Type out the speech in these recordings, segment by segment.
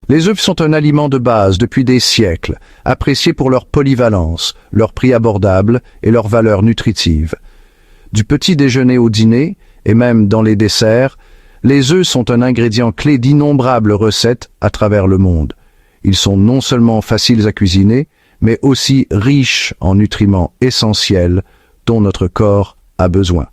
Les œufs sont un aliment de base depuis des siècles, apprécié pour leur polyvalence, leur prix abordable et leur valeur nutritive. Du petit déjeuner au dîner, et même dans les desserts, les œufs sont un ingrédient clé d'innombrables recettes à travers le monde. Ils sont non seulement faciles à cuisiner, mais aussi riches en nutriments essentiels dont notre corps a besoin.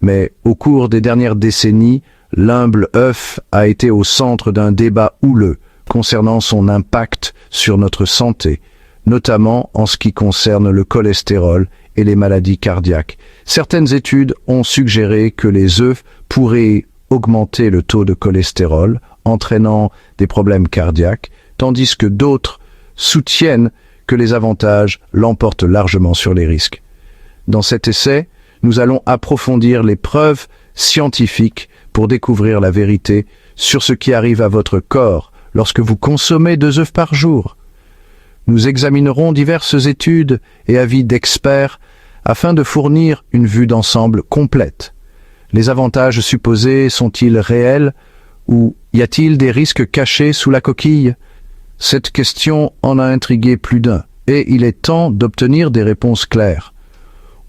Mais au cours des dernières décennies, l'humble œuf a été au centre d'un débat houleux concernant son impact sur notre santé, notamment en ce qui concerne le cholestérol et les maladies cardiaques. Certaines études ont suggéré que les œufs pourraient augmenter le taux de cholestérol, entraînant des problèmes cardiaques, tandis que d'autres soutiennent que les avantages l'emportent largement sur les risques. Dans cet essai, nous allons approfondir les preuves scientifiques pour découvrir la vérité sur ce qui arrive à votre corps lorsque vous consommez 2 œufs par jour. Nous examinerons diverses études et avis d'experts afin de fournir une vue d'ensemble complète. Les avantages supposés sont-ils réels ou y a-t-il des risques cachés sous la coquille? Cette question en a intrigué plus d'un, et il est temps d'obtenir des réponses claires.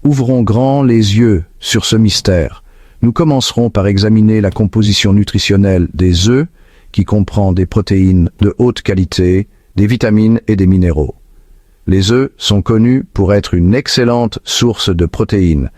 Ouvrons grand les yeux sur ce mystère. Nous commencerons par examiner la composition nutritionnelle des œufs, qui comprend des protéines de haute qualité, des vitamines et des minéraux. Les œufs sont connus pour être une excellente source de protéines,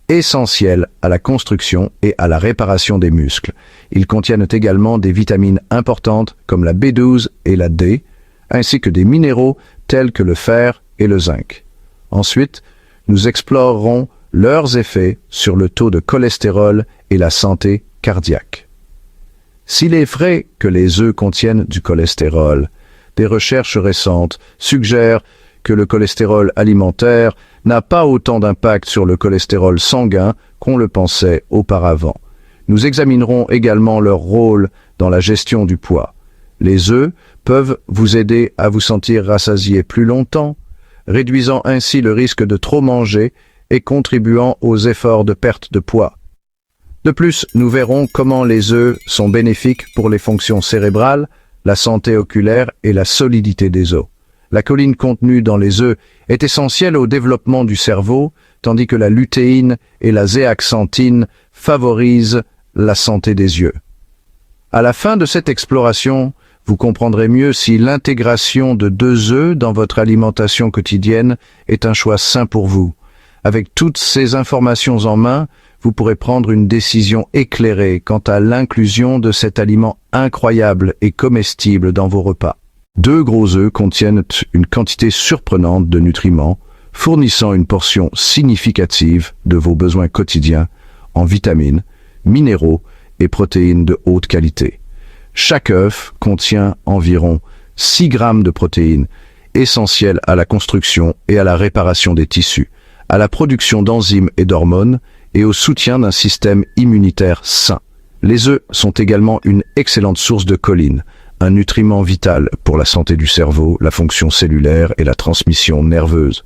essentielles à la construction et à la réparation des muscles. Ils contiennent également des vitamines importantes comme la B12 et la D, ainsi que des minéraux tels que le fer et le zinc. Ensuite, nous explorerons leurs effets sur le taux de cholestérol et la santé cardiaque. S'il est vrai que les œufs contiennent du cholestérol, des recherches récentes suggèrent que le cholestérol alimentaire n'a pas autant d'impact sur le cholestérol sanguin qu'on le pensait auparavant. Nous examinerons également leur rôle dans la gestion du poids. Les œufs peuvent vous aider à vous sentir rassasié plus longtemps, réduisant ainsi le risque de trop manger et contribuant aux efforts de perte de poids. De plus, nous verrons comment les œufs sont bénéfiques pour les fonctions cérébrales, la santé oculaire et la solidité des os. La choline contenue dans les œufs est essentielle au développement du cerveau, tandis que la lutéine et la zéaxanthine favorisent la santé des yeux. À la fin de cette exploration, vous comprendrez mieux si l'intégration de 2 œufs dans votre alimentation quotidienne est un choix sain pour vous. Avec toutes ces informations en main, vous pourrez prendre une décision éclairée quant à l'inclusion de cet aliment incroyable et comestible dans vos repas. 2 gros œufs contiennent une quantité surprenante de nutriments, fournissant une portion significative de vos besoins quotidiens en vitamines, minéraux et protéines de haute qualité. Chaque œuf contient environ 6 grammes de protéines, essentielles à la construction et à la réparation des tissus, à la production d'enzymes et d'hormones et au soutien d'un système immunitaire sain. Les œufs sont également une excellente source de choline, un nutriment vital pour la santé du cerveau, la fonction cellulaire et la transmission nerveuse.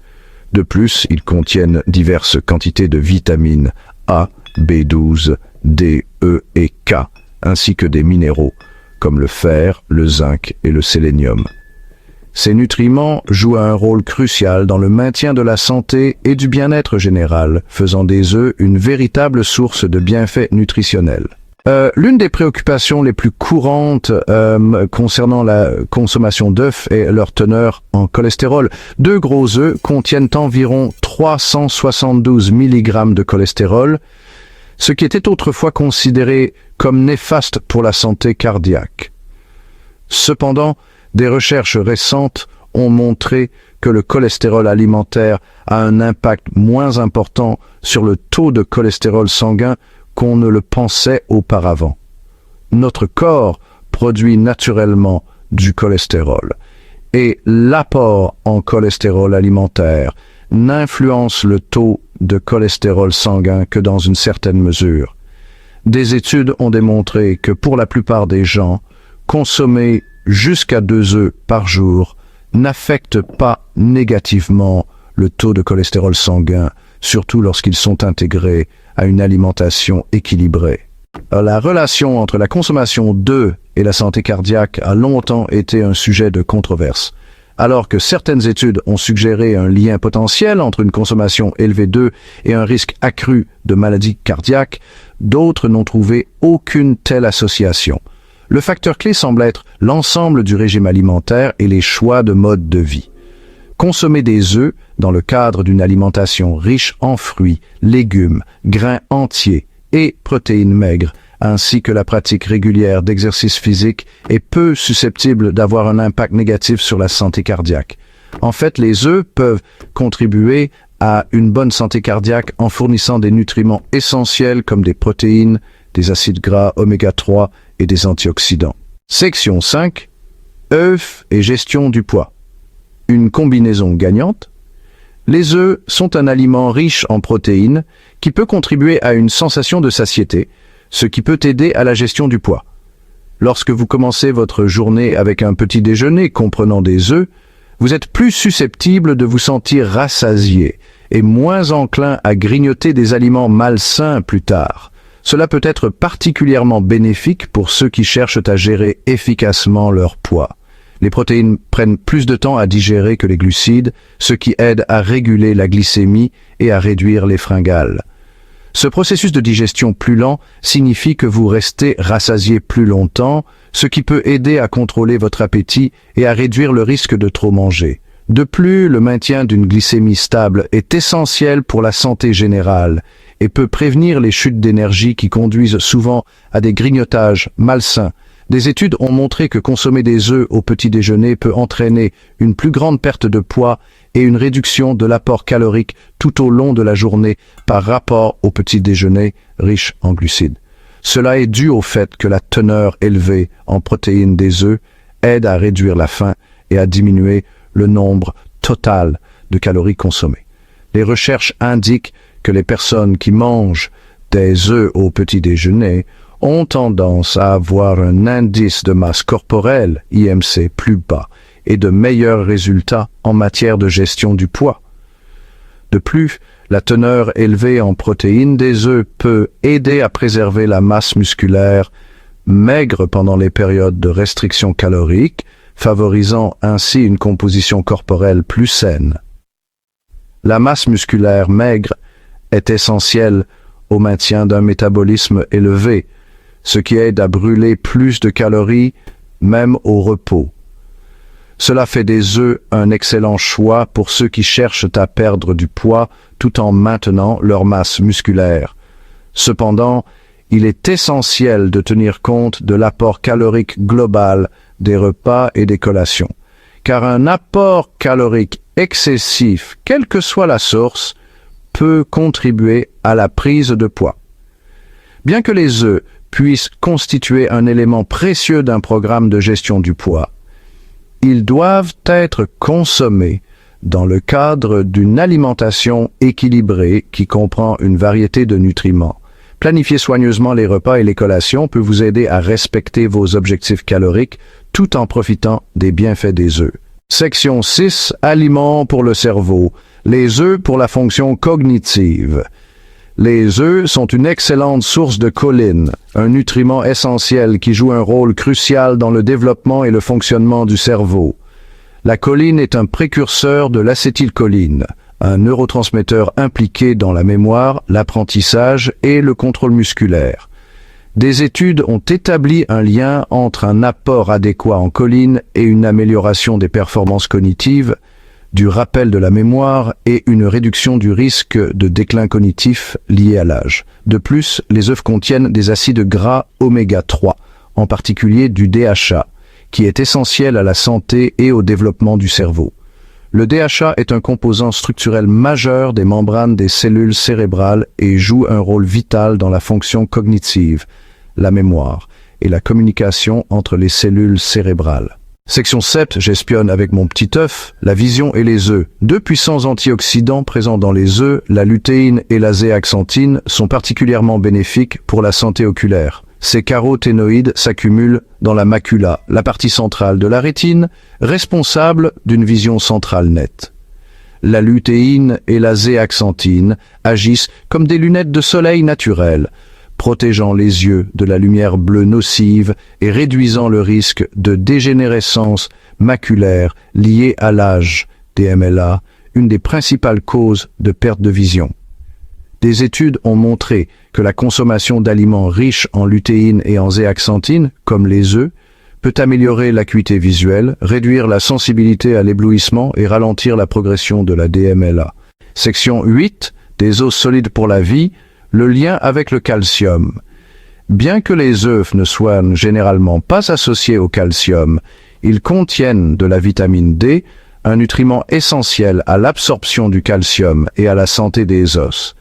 De plus, ils contiennent diverses quantités de vitamines A, B12, D, E et K, ainsi que des minéraux, comme le fer, le zinc et le sélénium. Ces nutriments jouent un rôle crucial dans le maintien de la santé et du bien-être général, faisant des œufs une véritable source de bienfaits nutritionnels. L'une des préoccupations les plus courantes concernant la consommation d'œufs est leur teneur en cholestérol. 2 gros œufs contiennent environ 372 mg de cholestérol, ce qui était autrefois considéré comme néfaste pour la santé cardiaque. Cependant, des recherches récentes ont montré que le cholestérol alimentaire a un impact moins important sur le taux de cholestérol sanguin qu'on ne le pensait auparavant. Notre corps produit naturellement du cholestérol et l'apport en cholestérol alimentaire n'influence le taux de cholestérol sanguin que dans une certaine mesure. Des études ont démontré que pour la plupart des gens, consommer jusqu'à 2 œufs par jour n'affecte pas négativement le taux de cholestérol sanguin, surtout lorsqu'ils sont intégrés à une alimentation équilibrée. La relation entre la consommation d'œufs et la santé cardiaque a longtemps été un sujet de controverse. Alors que certaines études ont suggéré un lien potentiel entre une consommation élevée d'œufs et un risque accru de maladies cardiaques, d'autres n'ont trouvé aucune telle association. Le facteur clé semble être l'ensemble du régime alimentaire et les choix de mode de vie. Consommer des œufs dans le cadre d'une alimentation riche en fruits, légumes, grains entiers et protéines maigres, ainsi que la pratique régulière d'exercice physique est peu susceptible d'avoir un impact négatif sur la santé cardiaque. En fait, les œufs peuvent contribuer à une bonne santé cardiaque en fournissant des nutriments essentiels comme des protéines, des acides gras oméga 3 et des antioxydants. Section 5. œufs et gestion du poids. Une combinaison gagnante? Les œufs sont un aliment riche en protéines qui peut contribuer à une sensation de satiété, ce qui peut aider à la gestion du poids. Lorsque vous commencez votre journée avec un petit déjeuner comprenant des œufs, vous êtes plus susceptible de vous sentir rassasié et moins enclin à grignoter des aliments malsains plus tard. Cela peut être particulièrement bénéfique pour ceux qui cherchent à gérer efficacement leur poids. Les protéines prennent plus de temps à digérer que les glucides, ce qui aide à réguler la glycémie et à réduire les fringales. Ce processus de digestion plus lent signifie que vous restez rassasié plus longtemps, ce qui peut aider à contrôler votre appétit et à réduire le risque de trop manger. De plus, le maintien d'une glycémie stable est essentiel pour la santé générale et peut prévenir les chutes d'énergie qui conduisent souvent à des grignotages malsains. Des études ont montré que consommer des œufs au petit déjeuner peut entraîner une plus grande perte de poids et une réduction de l'apport calorique tout au long de la journée par rapport au petit déjeuner riche en glucides. Cela est dû au fait que la teneur élevée en protéines des œufs aide à réduire la faim et à diminuer le nombre total de calories consommées. Les recherches indiquent que les personnes qui mangent des œufs au petit déjeuner ont tendance à avoir un indice de masse corporelle, IMC, plus bas et de meilleurs résultats en matière de gestion du poids. De plus, la teneur élevée en protéines des œufs peut aider à préserver la masse musculaire maigre pendant les périodes de restriction calorique, favorisant ainsi une composition corporelle plus saine. La masse musculaire maigre est essentielle au maintien d'un métabolisme élevé, ce qui aide à brûler plus de calories, même au repos. Cela fait des œufs un excellent choix pour ceux qui cherchent à perdre du poids tout en maintenant leur masse musculaire. Cependant, il est essentiel de tenir compte de l'apport calorique global des repas et des collations, car un apport calorique excessif, quelle que soit la source, peut contribuer à la prise de poids. Bien que les œufs puissent constituer un élément précieux d'un programme de gestion du poids, ils doivent être consommés dans le cadre d'une alimentation équilibrée qui comprend une variété de nutriments. Planifier soigneusement les repas et les collations peut vous aider à respecter vos objectifs caloriques tout en profitant des bienfaits des œufs. Section 6. Aliments pour le cerveau. Les œufs pour la fonction cognitive. Les œufs sont une excellente source de choline, un nutriment essentiel qui joue un rôle crucial dans le développement et le fonctionnement du cerveau. La choline est un précurseur de l'acétylcholine, un neurotransmetteur impliqué dans la mémoire, l'apprentissage et le contrôle musculaire. Des études ont établi un lien entre un apport adéquat en choline et une amélioration des performances cognitives, du rappel de la mémoire et une réduction du risque de déclin cognitif lié à l'âge. De plus, les œufs contiennent des acides gras oméga 3, en particulier du DHA, qui est essentiel à la santé et au développement du cerveau. Le DHA est un composant structurel majeur des membranes des cellules cérébrales et joue un rôle vital dans la fonction cognitive, la mémoire et la communication entre les cellules cérébrales. Section 7, j'espionne avec mon petit œuf, la vision et les œufs. Deux puissants antioxydants présents dans les œufs, la lutéine et la zéaxanthine, sont particulièrement bénéfiques pour la santé oculaire. Ces caroténoïdes s'accumulent dans la macula, la partie centrale de la rétine, responsable d'une vision centrale nette. La lutéine et la zéaxanthine agissent comme des lunettes de soleil naturelles, protégeant les yeux de la lumière bleue nocive et réduisant le risque de dégénérescence maculaire liée à l'âge, DMLA, une des principales causes de perte de vision. Des études ont montré que la consommation d'aliments riches en lutéine et en zéaxanthine, comme les œufs, peut améliorer l'acuité visuelle, réduire la sensibilité à l'éblouissement et ralentir la progression de la DMLA. Section 8, des os solides pour la vie, le lien avec le calcium. Bien que les œufs ne soient généralement pas associés au calcium, ils contiennent de la vitamine D, un nutriment essentiel à l'absorption du calcium et à la santé des os.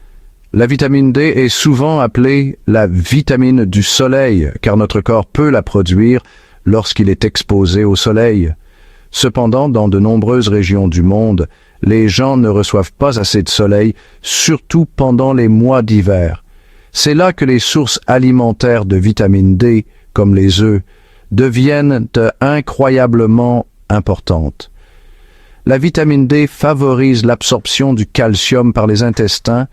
La vitamine D est souvent appelée la vitamine du soleil, car notre corps peut la produire lorsqu'il est exposé au soleil. Cependant, dans de nombreuses régions du monde, les gens ne reçoivent pas assez de soleil, surtout pendant les mois d'hiver. C'est là que les sources alimentaires de vitamine D, comme les œufs, deviennent incroyablement importantes. La vitamine D favorise l'absorption du calcium par les intestins,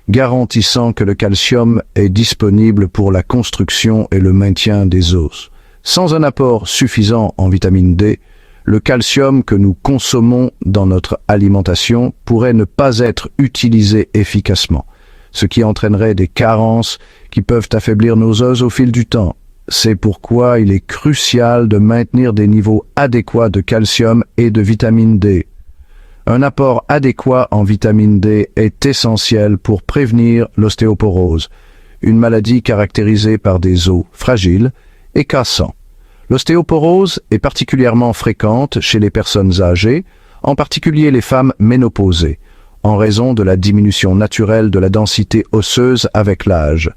garantissant que le calcium est disponible pour la construction et le maintien des os. Sans un apport suffisant en vitamine D, le calcium que nous consommons dans notre alimentation pourrait ne pas être utilisé efficacement, ce qui entraînerait des carences qui peuvent affaiblir nos os au fil du temps. C'est pourquoi il est crucial de maintenir des niveaux adéquats de calcium et de vitamine D. Un apport adéquat en vitamine D est essentiel pour prévenir l'ostéoporose, une maladie caractérisée par des os fragiles et cassants. L'ostéoporose est particulièrement fréquente chez les personnes âgées, en particulier les femmes ménopausées, en raison de la diminution naturelle de la densité osseuse avec l'âge.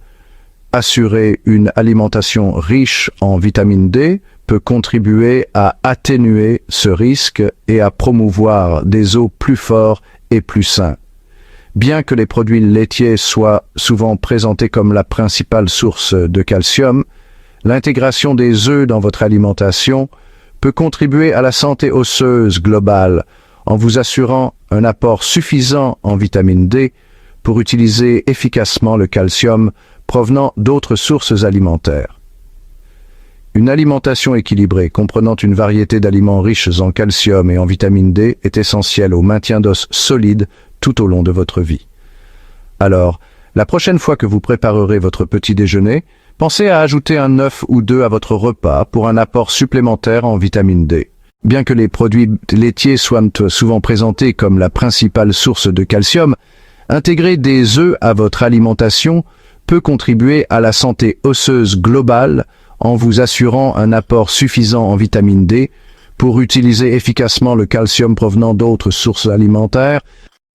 Assurer une alimentation riche en vitamine D peut contribuer à atténuer ce risque et à promouvoir des os plus forts et plus sains. Bien que les produits laitiers soient souvent présentés comme la principale source de calcium, l'intégration des œufs dans votre alimentation peut contribuer à la santé osseuse globale en vous assurant un apport suffisant en vitamine D pour utiliser efficacement le calcium provenant d'autres sources alimentaires. Une alimentation équilibrée comprenant une variété d'aliments riches en calcium et en vitamine D est essentielle au maintien d'os solides tout au long de votre vie. Alors, la prochaine fois que vous préparerez votre petit déjeuner, pensez à ajouter un œuf ou deux à votre repas pour un apport supplémentaire en vitamine D. Bien que les produits laitiers soient souvent présentés comme la principale source de calcium, intégrer des œufs à votre alimentation peut contribuer à la santé osseuse globale en vous assurant un apport suffisant en vitamine D pour utiliser efficacement le calcium provenant d'autres sources alimentaires,